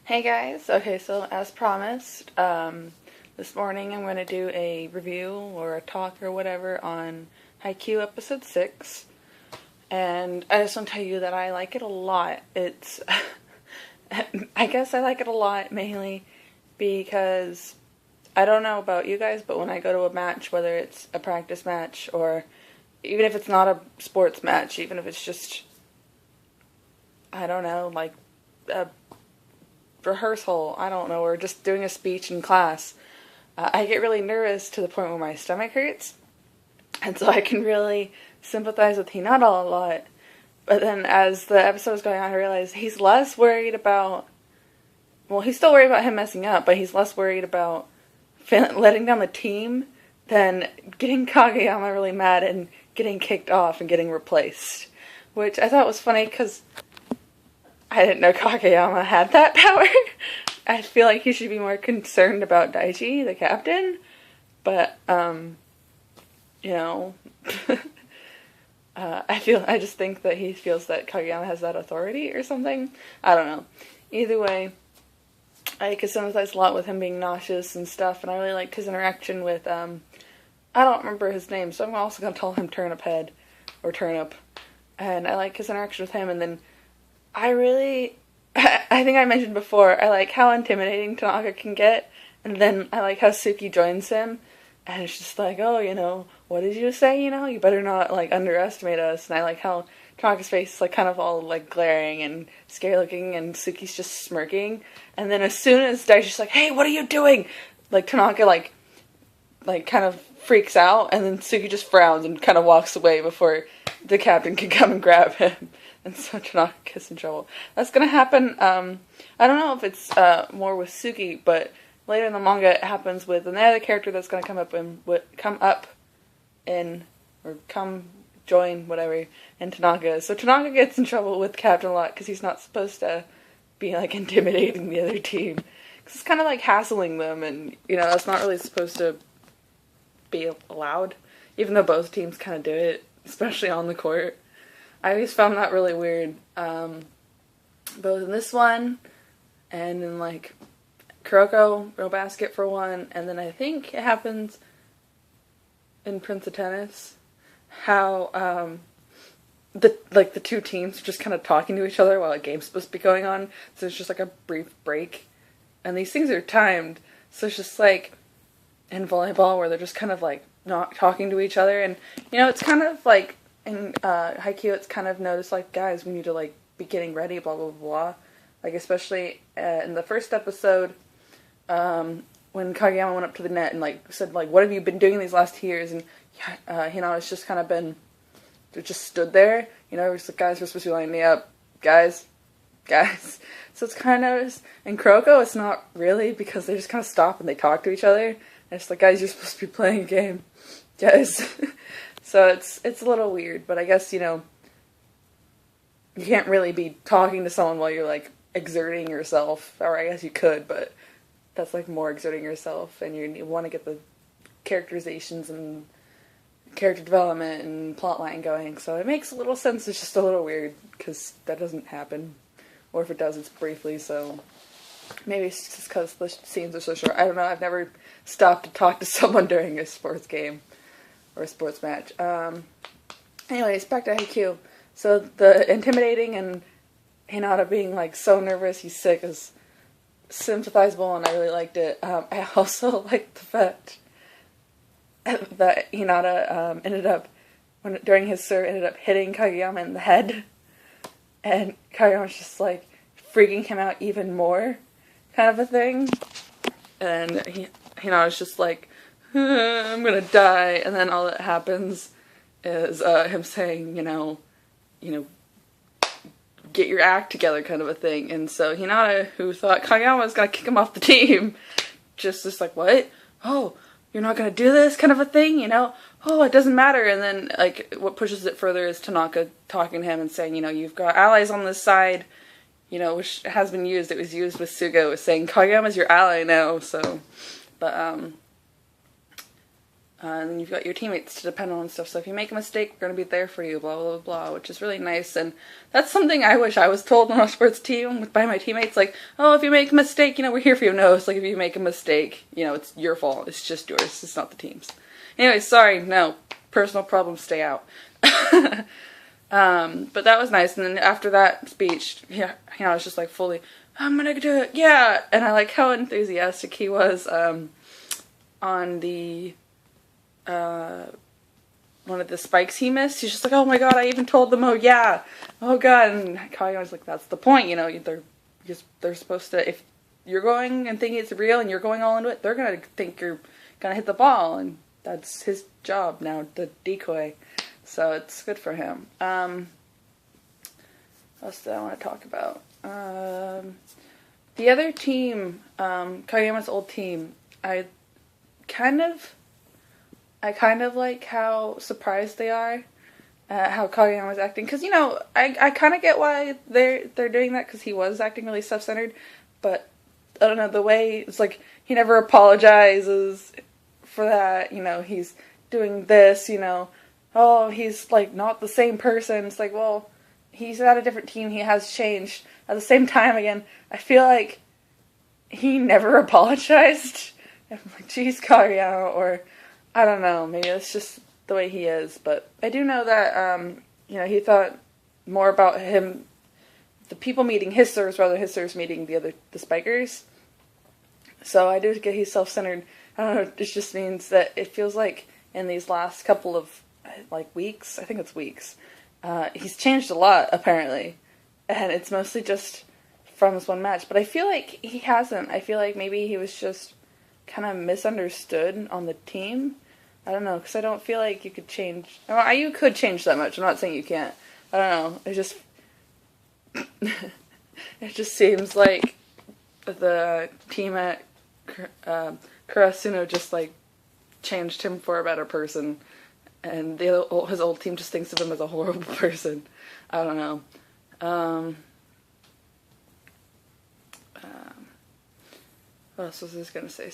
Hey guys, okay, so as promised, this morning I'm going to do a review or a talk or whatever on Haikyuu episode 6, and I just want to tell you that I like it a lot. I guess I like it a lot mainly because, I don't know about you guys, but when I go to a match, whether it's a practice match or even if it's not a sports match, even if it's just, I don't know, like a rehearsal, I don't know, or just doing a speech in class, I get really nervous to the point where my stomach hurts, and so I can really sympathize with Hinata a lot. But then as the episode was going on, I realized he's less worried about, well, he's still worried about him messing up, but he's less worried about letting down the team than getting Kageyama really mad and getting kicked off and getting replaced. Which I thought was funny because I didn't know Kageyama had that power. I feel like he should be more concerned about Daichi, the captain. But, you know, I just think that he feels that Kageyama has that authority or something. I don't know. Either way, I could sympathize a lot with him being nauseous and stuff, and I really liked his interaction with, I don't remember his name, so I'm also going to call him Turnip Head, or Turnip. And I like his interaction with him, and then I think I mentioned before, I like how intimidating Tanaka can get, and then I like how Suki joins him, and it's just like, oh, what did you say, you better not, underestimate us, and I like how Tanaka's face is, kind of all, glaring and scary-looking, and Suki's just smirking, and then as soon as Daichi's like, hey, what are you doing? Tanaka, kind of freaks out, and then Suki just frowns and kind of walks away before the captain can come and grab him. And so Tanaka gets in trouble. That's gonna happen, I don't know if it's more with Suki, but later in the manga it happens with another character that's gonna come join, whatever, in Tanaka. So Tanaka gets in trouble with Captain a lot because he's not supposed to be, intimidating the other team. Because it's kind of hassling them, and, that's not really supposed to be allowed, even though both teams kind of do it, especially on the court. I always found that really weird, both in this one, and in, Kuroko, Real Basket for one, and then I think it happens in Prince of Tennis, how, the two teams are just kind of talking to each other while a game's supposed to be going on, so it's just, a brief break, and these things are timed, so it's just, in volleyball, where they're just kind of, not talking to each other, and, it's kind of, in Haikyuu, it's kind of noticed, guys, we need to, be getting ready, blah, blah, blah. Especially in the first episode, when Kageyama went up to the net and, said, what have you been doing these last 2 years? And, it's just kind of been, just stood there. It's like, guys, we're supposed to be lining up. Guys. So it's kind of, in Kuroko, it's not really, because they just kind of stop and they talk to each other. And it's like, guys, you're supposed to be playing a game. Guys. So it's a little weird, but I guess, you can't really be talking to someone while you're, exerting yourself, or I guess you could, but that's, more exerting yourself, and you want to get the characterizations and character development and plotline going, so it makes a little sense. It's just a little weird, because that doesn't happen, or if it does, it's briefly, so maybe it's just because the scenes are so short. I don't know, I've never stopped to talk to someone during a sports game. Or a sports match. Anyways, back to Haikyuu. So the intimidating and Hinata being so nervous he's sick is sympathizable, and I really liked it. I also liked the fact that Hinata ended up, during his serve, ended up hitting Kageyama in the head, and Kageyama's just freaking him out even more, kind of a thing. And Hinata's just I'm gonna die, and then all that happens is him saying, get your act together, kind of a thing. And so Hinata, who thought Kageyama was gonna kick him off the team, just what? Oh, you're not gonna do this, kind of a thing, Oh, it doesn't matter. And then, what pushes it further is Tanaka talking to him and saying, you've got allies on this side, which has been used. It was used with Suga, was saying Kageyama's your ally now, so, but, And then you've got your teammates to depend on and stuff. So if you make a mistake, we're going to be there for you, blah, blah, blah, which is really nice. And that's something I wish I was told on a sports team by my teammates. Like, oh, if you make a mistake, we're here for you. No, it's like if you make a mistake, it's your fault. It's just yours. It's not the team's. Anyway, sorry. No. Personal problems stay out. But that was nice. And then after that speech, I was just like fully, I'm going to do it. Yeah. And I like how enthusiastic he was on the... one of the spikes he missed. He's just like, oh my god, I even told them, oh yeah, oh god. And Kagame's like, that's the point, they're supposed to, if you're going and thinking it's real and you're going all into it, they're gonna think you're gonna hit the ball, and that's his job now, the decoy. So it's good for him. What else do I want to talk about? The other team, Kagame's old team, I kind of like how surprised they are at how Kageyama was acting. Because, I kind of get why they're doing that, because he was acting really self-centered. But, I don't know, the way, it's like, he never apologizes for that. He's doing this, oh, he's, like, not the same person. It's like, well, he's at a different team. He has changed. At the same time, again, I feel like he never apologized. I'm like, geez, Kageyama, or... I don't know, maybe it's just the way he is, but I do know that, he thought more about the people meeting his serves rather than his serves meeting the spikers. So I do get he's self-centered. I don't know, it just means that it feels like in these last couple of, weeks, I think it's weeks, he's changed a lot, apparently. And it's mostly just from this one match. But I feel like he hasn't. I feel like maybe he was just kind of misunderstood on the team. I don't know, because I don't feel like you could change... Well, you could change that much. I'm not saying you can't. I don't know. It just... it just seems like the team at Karasuno just, changed him for a better person. And his old team just thinks of him as a horrible person. I don't know. What else was I going to say?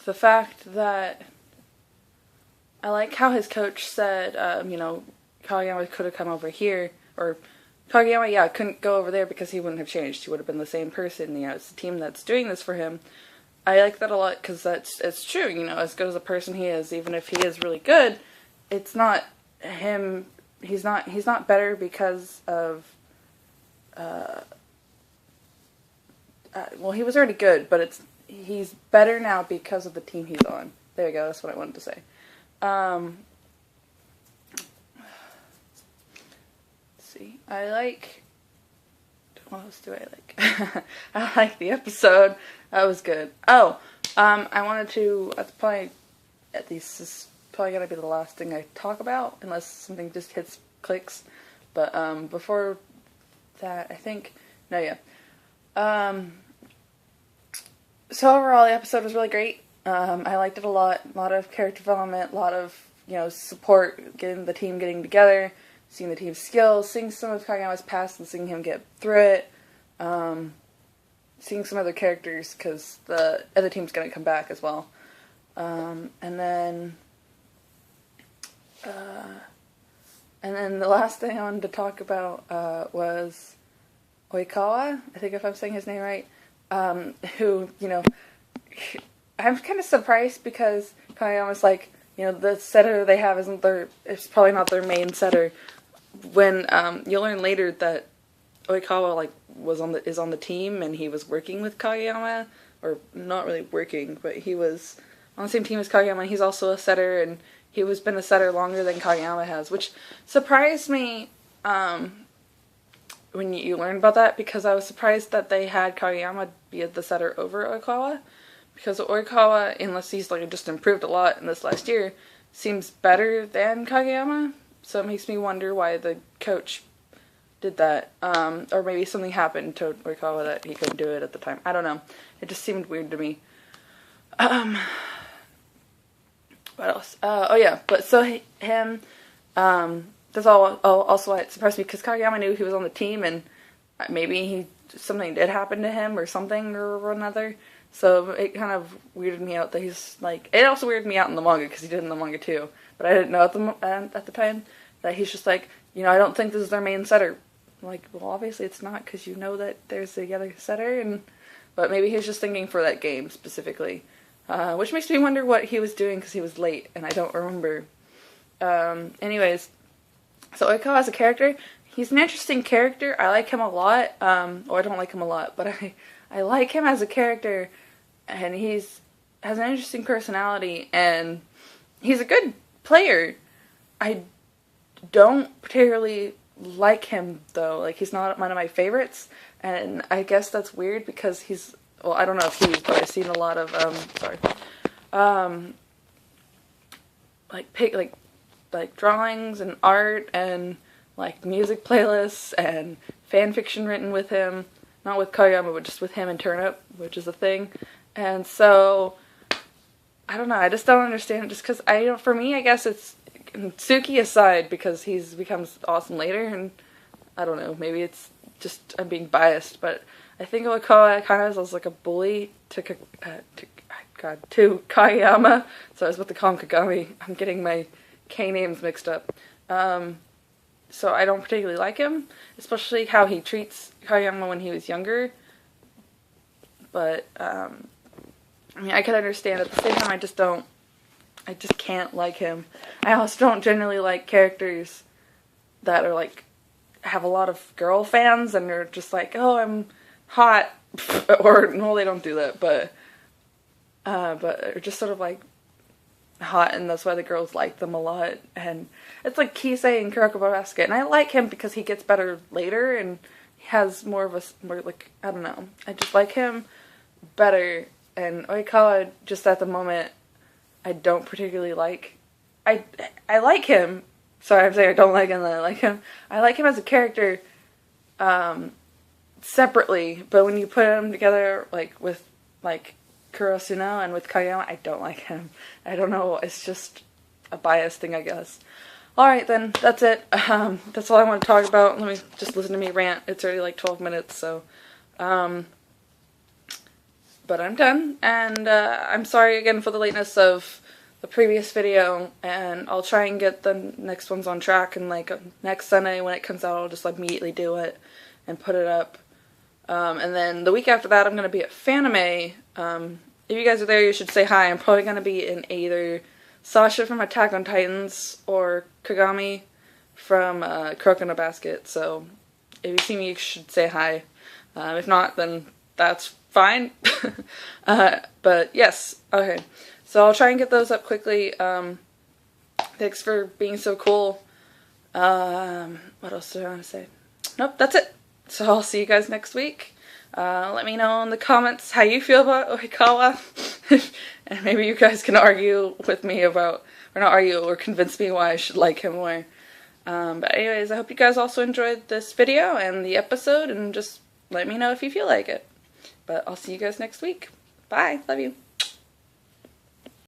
The fact that I like how his coach said, Kageyama could have come over here, or Kageyama, couldn't go over there because he wouldn't have changed. He would have been the same person. It's the team that's doing this for him. I like that a lot because it's true. As good as a person he is, even if he is really good, it's not him. He's not better because of. Well, he was already good, but he's better now because of the team he's on. There you go. That's what I wanted to say. Let's see. What else do I like? I like the episode. That was good. Oh, I wanted to. That's probably, at least, this is probably gonna be the last thing I talk about, unless something just clicks. But before that, I think. No, yeah. So overall, the episode was really great. I liked it a lot. A lot of character development, a lot of, support, getting the team getting together, seeing the team's skills, seeing some of Kageyama's past and seeing him get through it, seeing some other characters, because the other team's going to come back as well. And then the last thing I wanted to talk about was Oikawa, I think if I'm saying his name right, who, I'm kind of surprised because Kageyama's like, the setter they have it's probably not their main setter. When you'll learn later that Oikawa is on the team and he was working with Kageyama, or not really working, but he was on the same team as Kageyama. He's also a setter, and he was been a setter longer than Kageyama has, which surprised me when you learn about that, because I was surprised that they had Kageyama be the setter over Oikawa, because Oikawa, unless he's just improved a lot in this last year, seems better than Kageyama, so it makes me wonder why the coach did that, or maybe something happened to Oikawa that he couldn't do it at the time. I don't know. It just seemed weird to me. What else? Oh yeah, but so him, that's also why it surprised me, because Kageyama knew he was on the team, and maybe he something did happen to him or something or another. So it kind of weirded me out that he's like, it also weirded me out in the manga because he did in the manga too, but I didn't know at the time that he's just like, you know, I don't think this is their main setter. I'm like, well, obviously it's not, because you know that there's the other setter, but maybe he was just thinking for that game specifically, which makes me wonder what he was doing because he was late and I don't remember. Anyways, so Oikawa as a character, he's an interesting character. I like him a lot, or I don't like him a lot, but I like him as a character, and has an interesting personality, and he's a good player. I don't particularly like him, though. Like, he's not one of my favorites, and I guess that's weird because he's, well, I don't know if he's, but I've seen a lot of, like drawings and art and, like, music playlists and fan fiction written with him. Not with Koyama, but just with him and Turnip, which is a thing. And so, I don't know, I just don't understand it, just because, for me, I guess it's, Tsuki aside, because he becomes awesome later, and I don't know, maybe it's just, I'm being biased, but I think Oikawa kind of as like a bully to Kageyama, so I was about to call him Kagami. I'm getting my K names mixed up. So I don't particularly like him, especially how he treats Kageyama when he was younger. But, I mean, I can understand. At the same time, I just can't like him. I also don't generally like characters that are, like, have a lot of girl fans and they're just like, oh, I'm hot. Or, no, they don't do that, but they're just sort of, like, hot, and that's why the girls like them a lot. And it's like Kisei in Kuroko Basket, and I like him because he gets better later and he has more like, I don't know, I just like him better. And Oikawa, just at the moment, I don't particularly like. I like him. Sorry, I'm saying I don't like him, then I like him. I like him as a character separately, but when you put him together, like, with, like, Kurosuno and with Kageyama, I don't like him. I don't know, it's just a bias thing, I guess. Alright then, that's it. That's all I want to talk about. Let me just listen to me rant. It's already like 12 minutes, so, but I'm done, and I'm sorry again for the lateness of the previous video, and I'll try and get the next ones on track, and like next Sunday when it comes out, I'll just immediately do it and put it up. And then the week after that, I'm going to be at Fanime. If you guys are there, you should say hi. I'm probably going to be in either Sasha from Attack on Titans or Kagami from Kuroko no Basket. So if you see me, you should say hi. If not, then that's fine. But yes, okay. So I'll try and get those up quickly. Thanks for being so cool. What else do I want to say? Nope, that's it. So I'll see you guys next week. Let me know in the comments how you feel about Oikawa. And maybe you guys can argue with me about, or not argue, or convince me why I should like him more. But anyways, I hope you guys also enjoyed this video and the episode, and just let me know if you feel like it. But I'll see you guys next week. Bye. Love you.